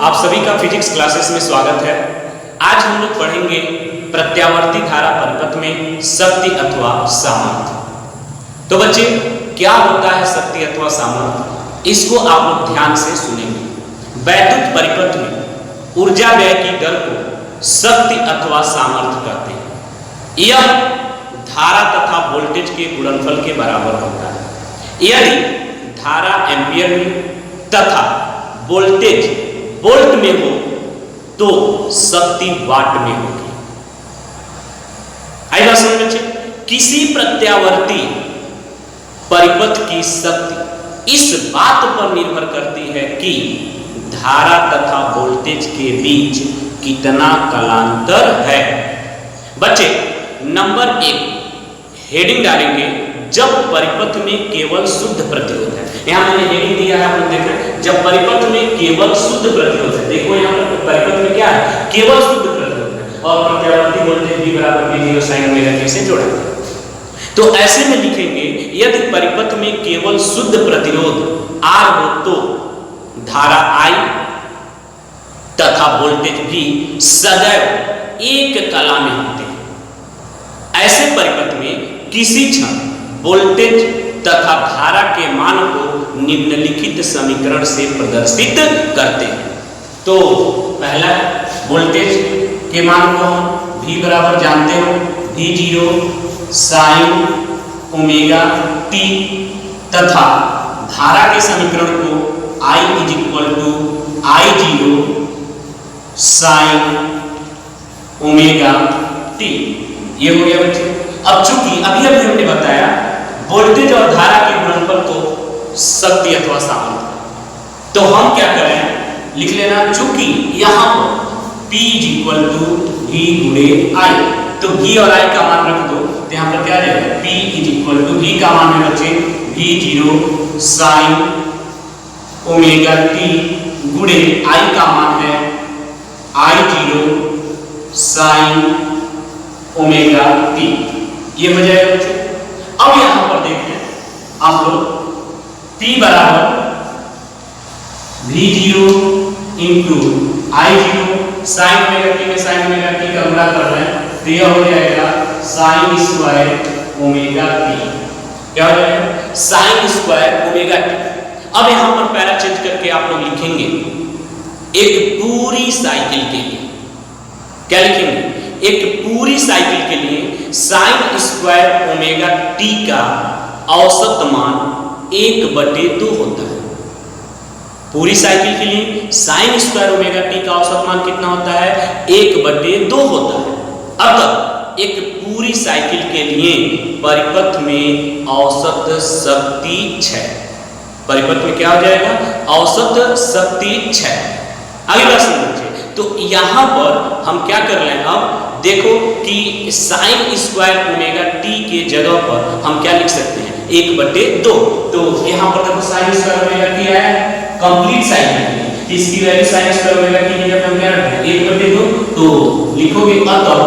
आप सभी का फिजिक्स क्लासेस में स्वागत है। आज हम लोग पढ़ेंगे प्रत्यावर्ती धारा परिपथ में शक्ति अथवा सामर्थ्य। तो बच्चे, क्या होता है शक्ति अथवा सामर्थ्य, इसको आप लोग ध्यान से सुनेंगे। वैद्युत परिपथ में ऊर्जा व्यय की दर को शक्ति अथवा सामर्थ्य कहते हैं। यह धारा तथा वोल्टेज के गुणनफल के बराबर होता है। यदि धारा एम्पियर में तथा वोल्टेज वोल्ट में हो तो शक्ति वाट में होगी। आई बात समझ बच्चे? किसी प्रत्यावर्ती परिपथ की शक्ति इस बात पर निर्भर करती है कि धारा तथा वोल्टेज के बीच कितना कलांतर है। बच्चे, नंबर 1 हेडिंग डालेंगे जब परिपथ में केवल शुद्ध प्रतिरोध है। यहां मैंने हेडिंग दिया है, आप लोग देख रहे हैं, जब परिपथ में केवल शुद्ध प्रतिरोध है। देखो यहां पर परिपथ में क्या है, केवल शुद्ध प्रतिरोध है और प्रत्यावर्ती वोल्टेज V बराबर V0 sin ओमेगा t से जोड़ा है। तो ऐसे में लिखेंगे, यदि परिपथ में केवल शुद्ध प्रतिरोध R हो तो धारा I तथा वोल्टेज V सदैव एक कला में होते हैं। ऐसे परिपथ में किसी क्षण वोल्टेज तथा धारा के मान को निम्नलिखित समीकरण से प्रदर्शित करते हैं। तो पहला वोल्टेज के मान को हम V बराबर जानते हो, V0 sin ओमेगा t, तथा धारा के समीकरण को I I0 sin omega t। ये हो गया बच्चे। अब चूंकि अभी हमने बताया वोल्टेज और धारा के गुणनफल को शक्ति अथवा सामर्थ्य, तो हम क्या करें, लिख लेना, चूंकि यहां पर P V गुणे I, तो V और I का मान रख दो, तो यहां पर क्या आ जाएगा, P V का मान है बच्चे V0 sin ओमेगा t गुणे I का मान है I0 sin ओमेगा t। ये हो जाएगा बच्चे। अब यहां पर देखें आप लोग, P बराबर V0 into I0 sin omega t में sin ओमेगा t का गुणा कर रहे हैं, तो यह हो जाएगा sin स्क्वायर ओमेगा t। क्या हो जाएगा, sin स्क्वायर ओमेगा t। अब यहां पर पैरा चेंज करके आप लोग लिखेंगे एक पूरी साइकिल के लिए, क्या लिखेंगे, एक पूरी साइकिल के लिए साइन स्क्वायर ओमेगा t का औसत मान 1/2 होता है। पूरी साइकिल के लिए साइन स्क्वायर ओमेगा t का औसत मान कितना होता है, 1/2 होता है। अतः एक पूरी साइकिल के लिए परिपथ में औसत शक्ति 6, परिपथ में क्या हो जाएगा, औसत शक्ति 6। आगे बात समझिए। तो यहां पर हम क्या कर रहे हैं, अब देखो कि साइन स्क्वायर ओमेगा t के जगह पर हम क्या लिख सकते हैं, 1/2। तो यहां पर देखो साइन स्क्वायर ओमेगा t है कंप्लीट साइकिल, इसकी value sign square omega t की जगह हम क्या रखते हैं, 1/2। तो लिखोगे अतः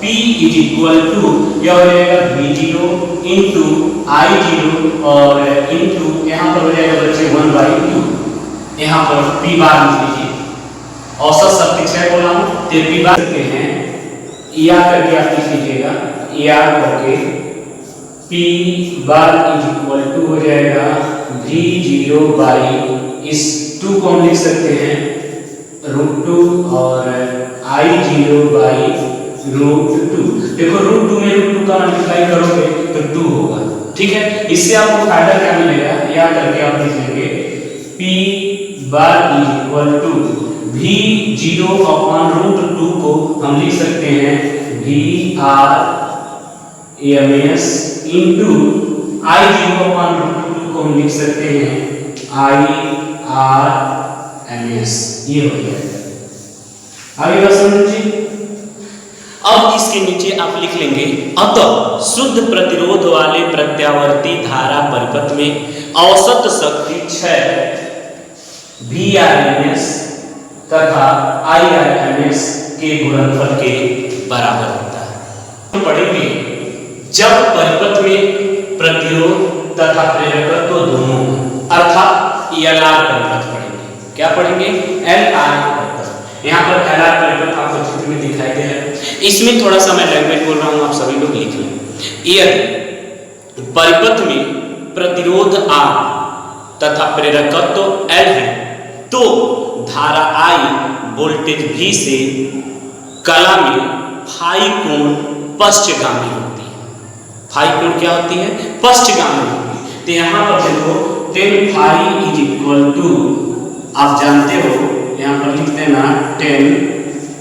P क्या हो जाएगा, V0 इंटू I0 और इंटू यहां पर हो जाएगा बच्चे 1/2। यहां पर P बार लिख लीजिए, औसत शक्ति 6 बोला हूं, तो P बार करते हैं, या करके आप लिख लीजिएगा, या करके P बार हो जाएगा V0 इस 2 को हम लिख सकते हैं √2 और I0 √2। देखो √2 में √2 का मल्टीप्लाई करोगे तो 2 होगा, ठीक है। इससे आपको फायदा क्या मिलेगा, या करके आप लिख लेंगे P बार V0 अपॉन √2 को हम लिख सकते हैं VRMS इंटू I0 अपॉन √2 को हम लिख सकते हैं IRMS। ये हो जाएगा। आगे बात समझिए। अब इसके नीचे आप लिख लेंगे, अतः शुद्ध प्रतिरोध वाले प्रत्यावर्ती धारा परिपथ में औसत शक्ति 6 VRMS तथा IRMS के गुणनफल के बराबर होता है। हम पढ़ेंगे जब परिपथ में प्रतिरोध तथा प्रेरकत्व दोनों, अर्थात LR परिपथ पढ़ेंगे। क्या पढ़ेंगे, LR यहाँ पर एल आर परिपथ आपको चित्र में दिखाई दे रहा है। इसमें थोड़ा सा मैं लैंग्वेज बोल रहा हूँ, आप सभी लोग लिख लें। यदि परिपथ में प्रतिरोध R तथा प्रेरकत्व L है तो धारा I वोल्टेज V से कला में फाई कोण पश्चगामी होती है। फाई कोण क्या होती है? पश्चगामी होती है। तो यहाँ पर देखो 10 फाई इज इक्वल टू, आप जानते हो यहाँ पर लिख देना 10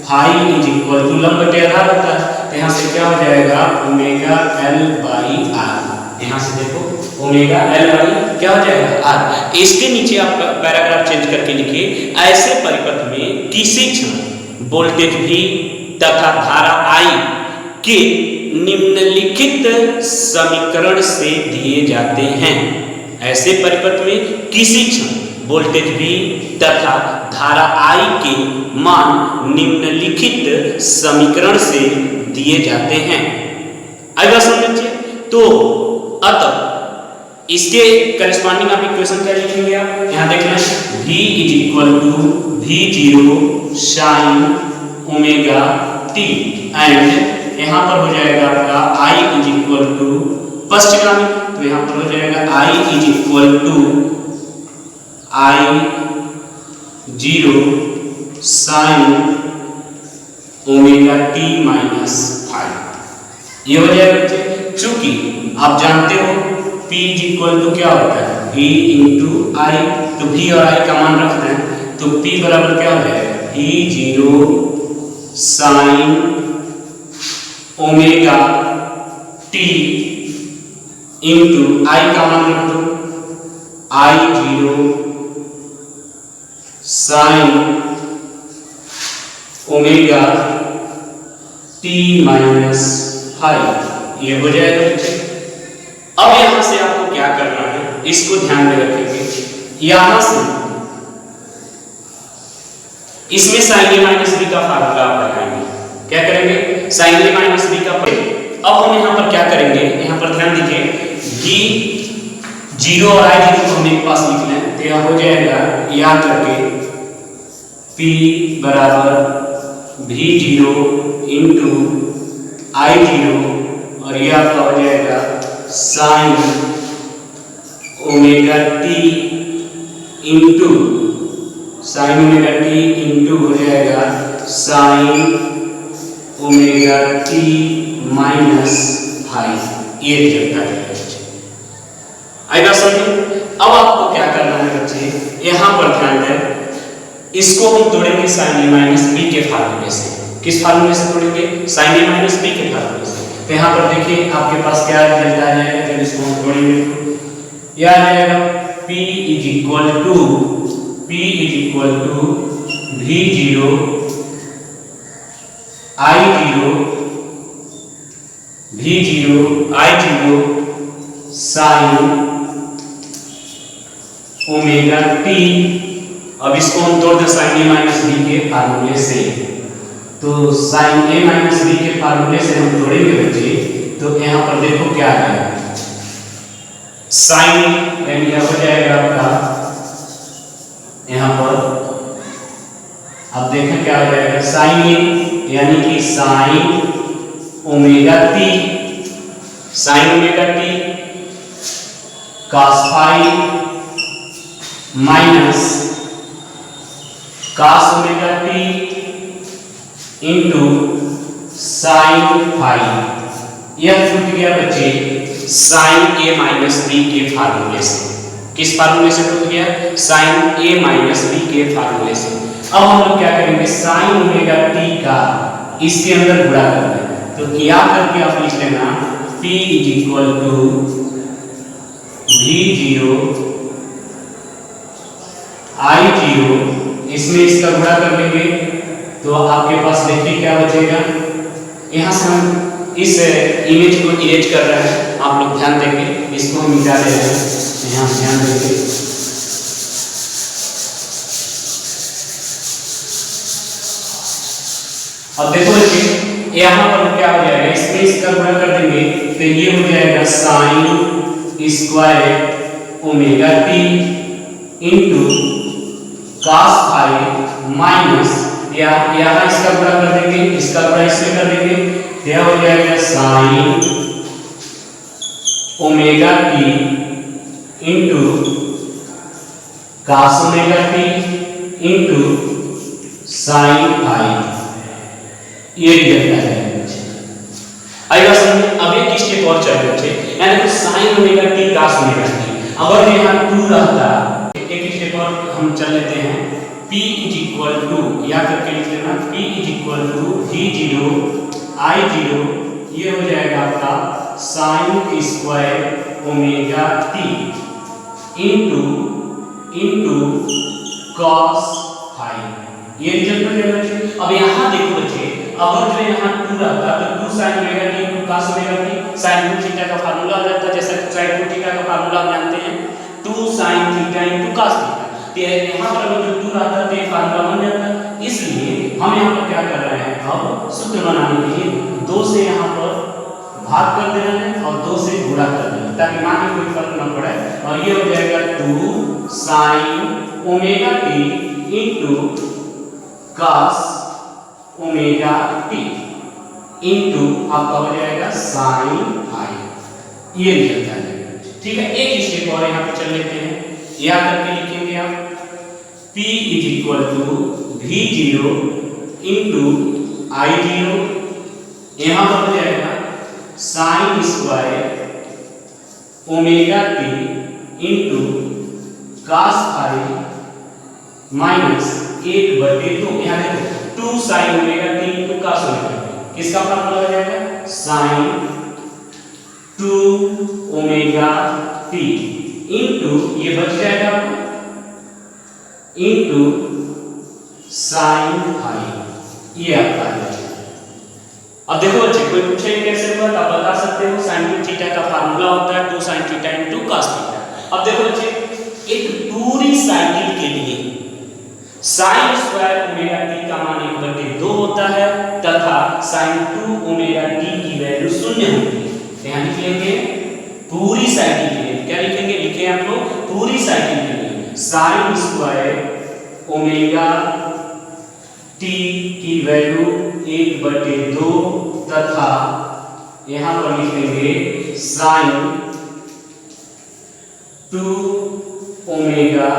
फाई इज इक्वल टू लंब आधार होता है, तो यहाँ से क्या हो जाएगा ओमेगा L बाई R। यहाँ से देखो ओमेगा L बाई क्या हो जाएगा R। इसके नीचे आप पैराग्राफ चेंज करके लिखिए, ऐसे परिपथ में किसी क्षण वोल्टेज V तथा धारा I के निम्नलिखित समीकरण से दिए जाते हैं। ऐसे परिपथ में किसी क्षण वोल्टेज V तथा धारा I के मान निम्नलिखित समीकरण से दिए जाते हैं। आइए समझिए। तो अतः इसके करस्पॉन्डिंग आप इक्वेशन क्या लिखेंगे? आप यहाँ देख लें V is equal to V0 sine omega t and यहाँ पर हो जाएगा आपका I इज इक्वल टू पश्चगामी, तो यहाँ पर हो जाएगा I is equal to I0 sine omega t minus five. ये हो जाएगा बच्चे। चूंकि आप जानते हो P इज इक्वल टू क्या होता है? V इंटू I, तो V और I का मान रखते हैं, तो P बराबर क्या हो जाएगा? V0 sine omega t into I का मान रख दो I0 sine omega t minus five. ये हो जाएगा बच्चे। अब यहां से आपको क्या करना है, इसको ध्यान में रखेंगे। यहां से इसमें साइन ए माइनस बी का फार्मूला आप लगाएंगे। क्या करेंगे? साइन ए माइनस बी का। अब हम यहाँ पर क्या करेंगे, यहाँ पर ध्यान दीजिए, V0 और I0 को हम एक पास लिख लें, तो यह हो जाएगा याद करके P बराबर V0 इंटू I0 और यह आपका हो जाएगा sine omega t into sign omega t into हो जाएगा sine omega t minus five. ये रिजल्ट आ जाएगा बच्चे। आएगा समझे? अब आपको क्या करना है बच्चे, यहाँ पर ध्यान दें, इसको हम तोड़ेंगे साइन ए माइनस बी के फार्मूले से। किस फार्मूले से तोड़ेंगे? साइन ए माइनस बी के फार्मूले से। तो यहाँ पर देखिए आपके पास क्या रिजल्ट आ जाएगा जब इसको हम तोड़ेंगे। यह आ जाएगा P is equal to V0 I0 sine omega t। अब इसको हम तोड़ दें साइन ए माइनस बी के फार्मूले से, तो साइन ए माइनस बी के फार्मूले से हम तोड़ेंगे बच्चे, तो यहाँ पर देखो क्या है, साइन यानी यह हो जाएगा आपका, यहाँ पर अब देखें क्या हो जाएगा, साइन ए यानी कि sine omega t, sine omega t cos phi minus cos omega t into sine phi. यह छूट गया बच्चे साइन ए माइनस बी के फार्मूले से। किस फार्मूले से छूट गया? साइन ए माइनस बी के फार्मूले से। अब हम लोग क्या करेंगे, साइन ओमेगा t का इसके अंदर गुणा कर देंगे। तो क्या करके आप लिख लेना P is equal to V0 I0, इसमें इसका गुणा कर लेंगे तो आपके पास देखिए क्या बचेगा। यहाँ से हम इस इमेज को इरेज कर रहे हैं, आप लोग ध्यान देंगे, इसको हम मिटा दे रहे हैं, यहाँ ध्यान देंगे। अब देखो बच्चे यहाँ पर क्या हो जाएगा, इसमें इसका गुणा कर देंगे तो ये हो जाएगा sine square omega t into cos phi minus यहाँ इसका गुणा कर देंगे, इसका गुणा इसमें कर देंगे, यह हो जाएगा sine omega t into cos omega t into sine phi. ये रिजल्ट आ जाएगा बच्चे। आइए समझिए, अब एक स्टेप और चल बच्चे, यानी कि sine omega T cos omega T, अगर यहाँ 2 रहता, एक स्टेप और हम चल लेते हैं। P इज इक्वल टू, या करके लिख लेना, P is equal to V0 I0, ये हो जाएगा आपका sine square omega t into cos phi. ये रिजल्ट हो जाएगा बच्चे। अब यहाँ देखो बच्चे, अगर जो यहाँ 2 रहता तो 2 sin omega t into cos omega T, sin 2 theta का फार्मूला हो जाता, जैसे sin 2 थीटा का फार्मूला हम जानते हैं 2 sin theta into cos theta. तो यहाँ पर अगर जो 2 रहता तो ये फार्मूला बन जाता। इसलिए हम यहाँ पर क्या कर रहे हैं, अब सूत्र बनाने के लिए 2 से यहाँ पर भाग कर देना है और 2 से गुणा कर देना, ताकि मान में कोई फर्क न पड़े। और ये हो जाएगा 2 sin omega t into cos omega t into आपका हो जाएगा साइन फाई। ये रिजल्ट आ जाएगा। ठीक है, एक स्टेप और यहाँ पे चल लेते हैं, या करके लिखेंगे आप P is equal to V0 into I0, यहाँ पर हो जाएगा sine square omega t into cos phi minus 1/2। यहाँ देखो 2 sin omega t into cos omega t, किसका फॉर्मूला हो जाएगा sin 2 ओमेगा टी इंटू, ये बच जाएगा आपको इंटू साइन फाई। ये आपका आ जाएगा। अब देखो बच्चे, कोई पूछे कैसे हुआ तो आप बता सकते हो, sin 2 थीटा का फार्मूला होता है 2 sin theta into cos theta. अब देखो बच्चे, एक पूरी साइकिल के लिए sin स्क्वायर ओमेगा टी का मान 1/2 होता है तथा sin 2 ओमेगा टी की वैल्यू 0 होती है। यहाँ लिख लेंगे पूरी साइकिल के लिए, क्या लिखेंगे, लिखे आप लोग पूरी साइकिल के लिए sin स्क्वायर ओमेगा टी की वैल्यू 1/2 तथा यहाँ पर लिखेंगे sin 2 ओमेगा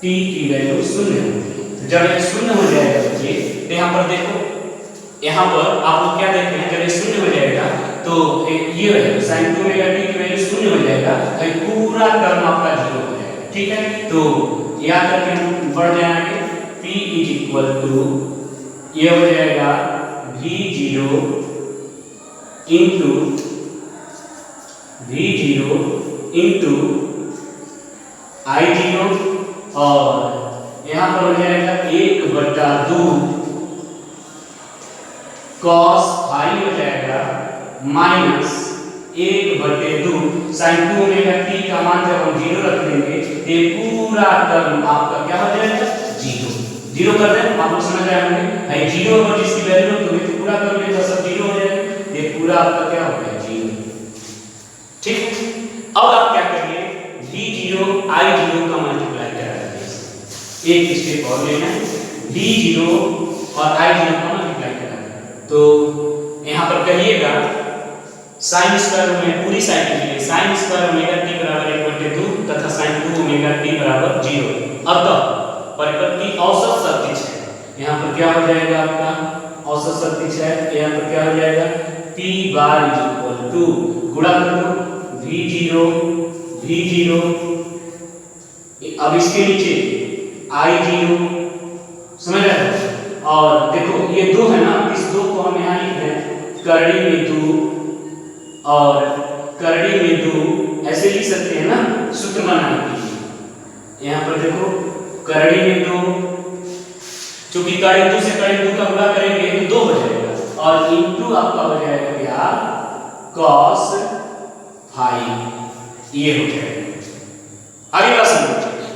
टी की वैल्यू 0 होती है। जब ये 0 हो जाएगा बच्चे, तो यहाँ पर देखो, यहाँ पर आप लोग क्या देखते हैं, जब ये 0 हो जाएगा तो ये रहेगा sin 2 ओमेगा टी की वैल्यू 0 हो जाएगा, तो पूरा टर्म आपका 0 हो जाएगा। ठीक है, तो याद करके हम बढ़ जाएंगे, P इज इक्वल टू, ये हो जाएगा V0 इंटू I0, और यहाँ पर हो जाएगा 1/2 cos फाई हो जाएगा माइनस 1/2 sin 2 ओमेगा टी का मान जब हम 0 रख देंगे, ये पूरा टर्म आपका क्या हो जाएगा 0 कर दें। आप लोग समझ रहे होंगे, भाई 0 पर जिसकी वैल्यू तो पूरा कर ले तो सब 0 हो जाएगा, ये पूरा आपका क्या हो गया 0। ठीक, अब आप क्या करिए, V0 I0 का मल्टीप्लाई करा दीजिए। एक स्टेप और लेना है, V0 और I0 का मल्टीप्लाई करा। तो यहाँ पर करिएगा sin स्क्वायर में पूरी साइकिल के लिए sin स्क्वायर ओमेगा टी बराबर 1/2 तथा sin 2 ओमेगा टी बराबर 0। अब तो परिपथ की औसत सदिश है, यहाँ पर क्या हो जाएगा आपका औसत सदिश है, यहाँ पर क्या हो जाएगा P bar is equal to, गुणा कर दो V0, अब इसके नीचे I0, समझ रहे हो। और देखो ये 2 है ना, इस 2 को हम यहाँ लिख दें करड़ी में 2 और करड़ी में 2, ऐसे लिख सकते हैं ना सूत्र बनाने के लिए। यहाँ पर देखो करड़ी में 2, क्योंकि करड़ी 2 से करड़ी 2 का गुणा करेंगे तो 2 हो जाएगा, और इंटू आपका हो जाएगा क्या cos फाई, ये हो जाएगा। आगे बात समझो।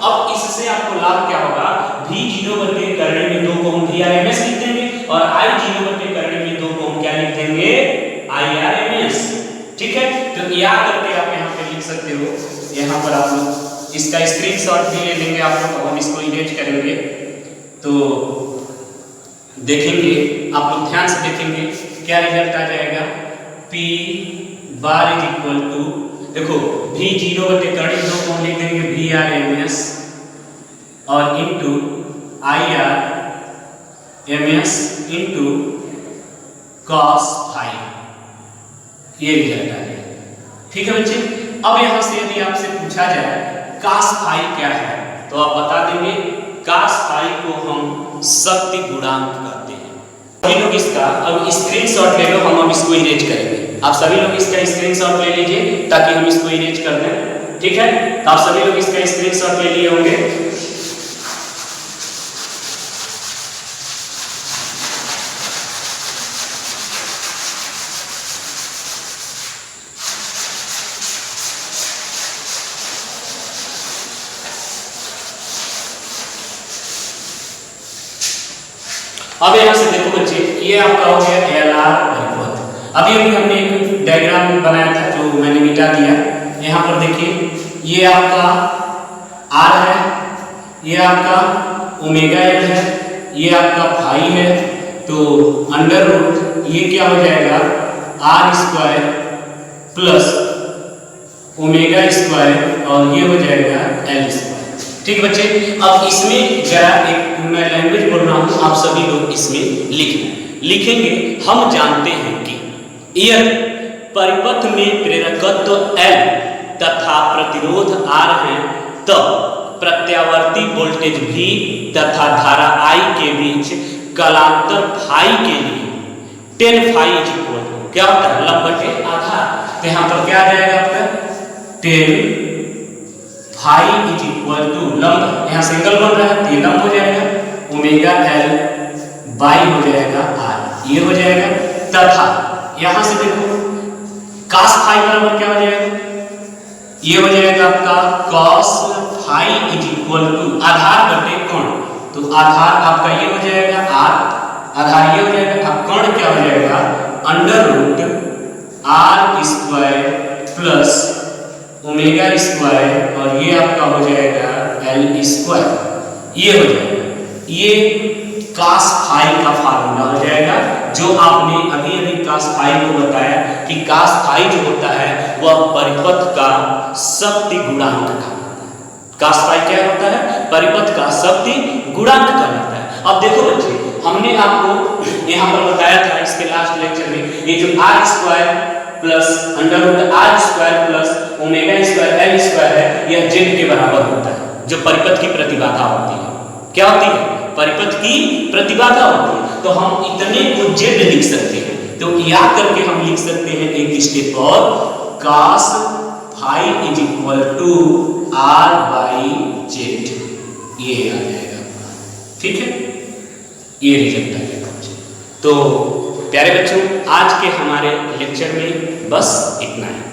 अब इससे आपको लाभ क्या होगा, V0 बटे करड़ी में 2 को हम VRMS लिख देंगे और I0 बटे करड़ी में 2 को हम क्या लिख देंगे IRMS। ठीक है, तो याद करके आप यहाँ पे लिख सकते हो। यहाँ पर आप लोग इसका स्क्रीनशॉट भी ले लेंगे आप लोग, हम इसको इरेज करेंगे। तो देखेंगे, आप लोग ध्यान से देखेंगे क्या रिजल्ट आ जाएगा। P bar is equal to, देखो V 0/2 को हम लिख देंगे VRMS और into IRMS into cos phi, ये रिजल्ट आ गया। ठीक है बच्चे, अब यहां से यदि आपसे पूछा जाए cos फाई क्या है तो आप बता देंगे cos फाई को हम शक्ति गुणांक कहते हैं। सभी लोग इसका अब स्क्रीनशॉट ले लो, हम अब इसको इरेज करेंगे। आप सभी लोग इसका स्क्रीनशॉट ले लीजिए ताकि हम इसको इरेज कर दें। ठीक है, तो आप सभी लोग इसका स्क्रीनशॉट ले लिए होंगे। अब यहां से देखो बच्चे, ये आपका हो गया LR परिपथ। अभी हमने एक डायग्राम बनाया था जो मैंने मिटा दिया। यहाँ पर देखिए, ये आपका R है, ये आपका ओमेगा L है, ये आपका फाई है। तो अंडर रूट ये क्या हो जाएगा R² प्लस ओमेगा स्क्वायर और ये हो जाएगा L²। ठीक बच्चे, अब इसमें जरा एक मैं लैंग्वेज बोल रहा हूं, आप सभी लोग इसमें लिखेंगे। हम जानते हैं कि यदि परिपथ में प्रेरकत्व L तथा प्रतिरोध R है तो प्रत्यावर्ती वोल्टेज V तथा धारा I के बीच कलांतर फाई के लिए 10 फाई इज इक्वल क्या होता है, लंब बटे आधार। तो यहाँ पर क्या आ जाएगा आपका 10 फाई इज इक्वल टू लंब, यहाँ से एंगल बन रहा है तो ये लंब हो जाएगा ओमेगा L बाई हो जाएगा R, ये हो जाएगा। तथा यहाँ से देखो cos फाई बराबर क्या हो जाएगा, ये हो जाएगा आपका cos phi is equal to आधार बटे कोण। तो आधार आपका ये हो जाएगा R, आधार ये हो जाएगा, अब कोण क्या हो जाएगा under root R² plus omega square और ये आपका हो जाएगा L², ये हो जाएगा। ये cos फाई का फार्मूला हो जाएगा जो आपने अभी cos फाई को बताया कि cos फाई जो होता है वह परिपथ का शक्ति गुणांक का होता है। cos फाई क्या होता है, परिपथ का शक्ति गुणांक का होता है। अब देखो बच्चे, हमने आपको यहाँ पर बताया था इसके लास्ट लेक्चर में, ये जो R² plus under root R² plus omega square L² है, यह Z के बराबर होता है। जो परिपथ की प्रतिबाधा होती है, क्या होती है, परिपथ की प्रतिबाधा होती है। तो हम इतने को Z लिख सकते हैं। तो याद करके हम लिख सकते हैं एक स्टेप और, cos phi is equal to R/Z, ये आ जाएगा। ठीक है, ये रिजल्ट आ जाएगा। तो प्यारे बच्चों, आज के हमारे लेक्चर में बस इतना है।